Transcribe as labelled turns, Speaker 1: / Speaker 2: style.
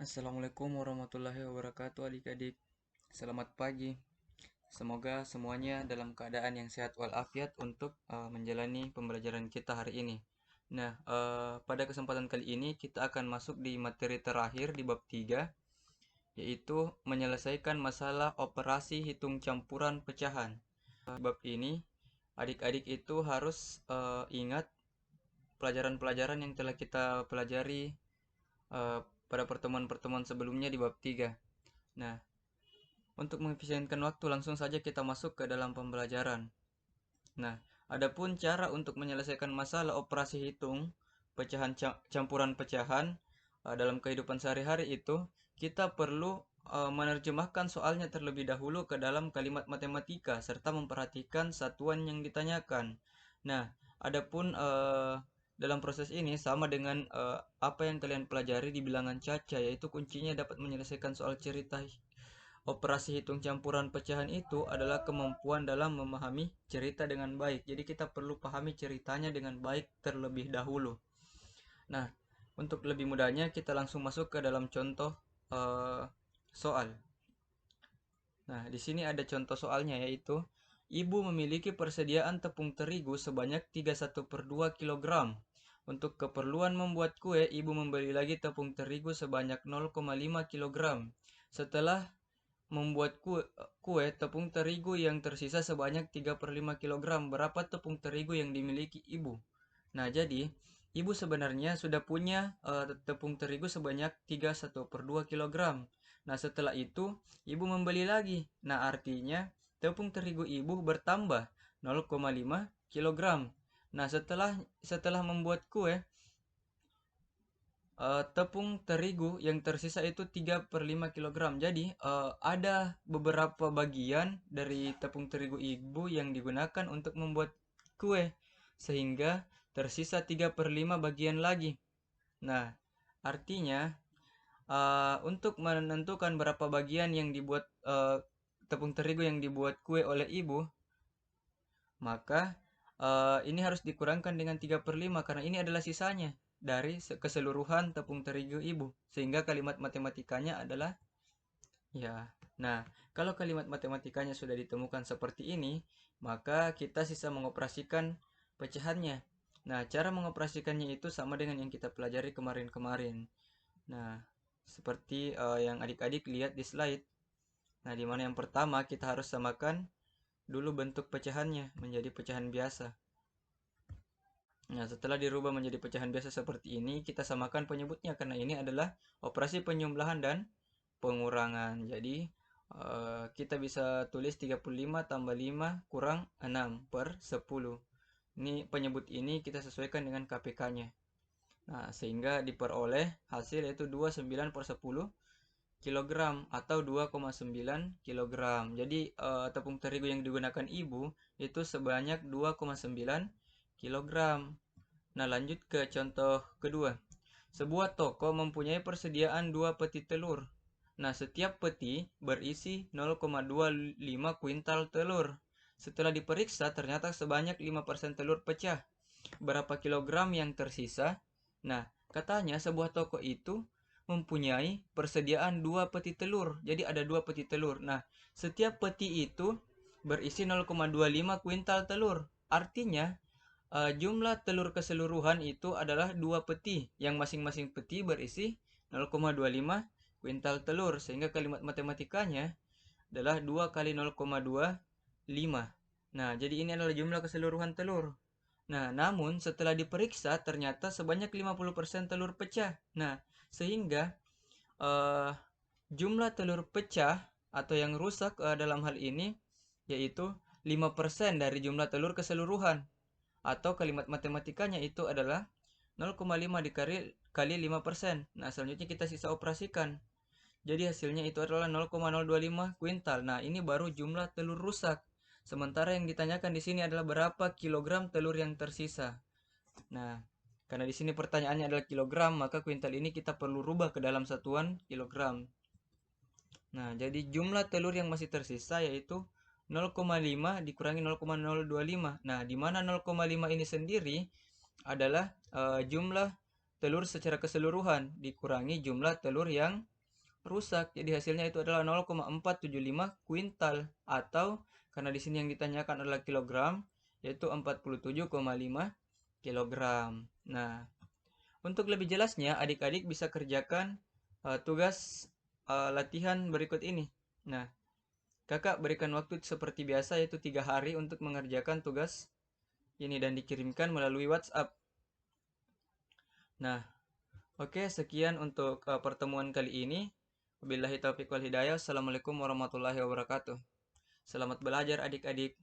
Speaker 1: Assalamualaikum warahmatullahi wabarakatuh adik-adik. Selamat pagi. Semoga semuanya dalam keadaan yang sehat walafiat untuk menjalani pembelajaran kita hari ini. Nah, pada kesempatan kali ini kita akan masuk di materi terakhir di bab 3, yaitu menyelesaikan masalah operasi hitung campuran pecahan. Di bab ini, adik-adik itu harus ingat pelajaran-pelajaran yang telah kita pelajari eh, pada pertemuan-pertemuan sebelumnya di bab 3. Nah, untuk mengefisienkan waktu, langsung saja kita masuk ke dalam pembelajaran. Nah, adapun cara untuk menyelesaikan masalah operasi hitung pecahan campuran pecahan dalam kehidupan sehari-hari itu, kita perlu menerjemahkan soalnya terlebih dahulu ke dalam kalimat matematika serta memperhatikan satuan yang ditanyakan. Nah, adapun dalam proses ini sama dengan apa yang kalian pelajari di bilangan caca, yaitu kuncinya dapat menyelesaikan soal cerita. Operasi hitung campuran pecahan itu adalah kemampuan dalam memahami cerita dengan baik. Jadi kita perlu pahami ceritanya dengan baik terlebih dahulu. Nah, untuk lebih mudahnya kita langsung masuk ke dalam contoh uh, soal. Nah, di sini ada contoh soalnya, yaitu ibu memiliki persediaan tepung terigu sebanyak 31/2 kilogram. Untuk keperluan membuat kue, ibu membeli lagi tepung terigu sebanyak 0,5 kilogram. Setelah membuat kue tepung terigu yang tersisa sebanyak 3/5 kilogram. Berapa tepung terigu yang dimiliki ibu? Nah, jadi ibu sebenarnya sudah punya tepung terigu sebanyak 31/2 kilogram. Nah, setelah itu ibu membeli lagi. Nah, artinya tepung terigu ibu bertambah 0,5 kilogram. Nah, setelah membuat kue, tepung terigu yang tersisa itu 3/5 kilogram. Jadi ada beberapa bagian dari tepung terigu ibu yang digunakan untuk membuat kue, sehingga tersisa 3/5 bagian lagi. Nah, artinya untuk menentukan berapa bagian yang dibuat tepung terigu yang dibuat kue oleh ibu, maka ini harus dikurangkan dengan 3/5 karena ini adalah sisanya dari keseluruhan tepung terigu ibu. Sehingga kalimat matematikanya adalah ya. Nah, kalau kalimat matematikanya sudah ditemukan seperti ini, maka kita sisa mengoperasikan pecahannya. Nah, cara mengoperasikannya itu sama dengan yang kita pelajari kemarin-kemarin. Nah, seperti yang adik-adik lihat di slide. Nah, di mana yang pertama kita harus samakan dulu bentuk pecahannya menjadi pecahan biasa. Nah, setelah dirubah menjadi pecahan biasa seperti ini, kita samakan penyebutnya karena ini adalah operasi penjumlahan dan pengurangan. Jadi, kita bisa tulis 35 tambah 5 kurang 6/10. Ini penyebut ini kita sesuaikan dengan KPK-nya. Nah, sehingga diperoleh hasil yaitu 29/10 kilogram atau 2,9 kilogram. Jadi tepung terigu yang digunakan ibu itu sebanyak 2,9 kilogram. Nah, lanjut ke contoh kedua. Sebuah toko mempunyai persediaan 2 peti telur. Nah, setiap peti berisi 0,25 kuintal telur. Setelah diperiksa, ternyata sebanyak 5% telur pecah. Berapa kilogram yang tersisa? Nah, katanya sebuah toko itu mempunyai persediaan 2 peti telur. Jadi ada 2 peti telur. Nah, setiap peti itu berisi 0,25 kuintal telur. Artinya, jumlah telur keseluruhan itu adalah 2 peti, yang masing-masing peti berisi 0,25 kuintal telur. Sehingga kalimat matematikanya adalah 2 kali 0,25. Nah, jadi ini adalah jumlah keseluruhan telur. Nah, namun setelah diperiksa ternyata sebanyak 50% telur pecah. Nah, sehingga uh, jumlah telur pecah atau yang rusak dalam hal ini yaitu 5% dari jumlah telur keseluruhan. Atau kalimat matematikanya itu adalah 0,5 dikali 5%. Nah, selanjutnya kita sisa operasikan. Jadi hasilnya itu adalah 0,025 kuintal. Nah, ini baru jumlah telur rusak. Sementara yang ditanyakan di sini adalah berapa kilogram telur yang tersisa. Nah, karena di sini pertanyaannya adalah kilogram, maka kuintal ini kita perlu rubah ke dalam satuan kilogram. Nah, jadi jumlah telur yang masih tersisa yaitu 0,5 dikurangi 0,025. Nah, di mana 0,5 ini sendiri adalah jumlah telur secara keseluruhan dikurangi jumlah telur yang rusak. Jadi hasilnya itu adalah 0,475 kuintal, atau karena di sini yang ditanyakan adalah kilogram, yaitu 47,5 kilogram. Nah, untuk lebih jelasnya adik-adik bisa kerjakan tugas latihan berikut ini. Nah, kakak berikan waktu seperti biasa, yaitu 3 hari untuk mengerjakan tugas ini dan dikirimkan melalui WhatsApp. Nah, oke, sekian untuk pertemuan kali ini. Wabillahi taufiq wal hidayah. Assalamualaikum warahmatullahi wabarakatuh. Selamat belajar adik-adik.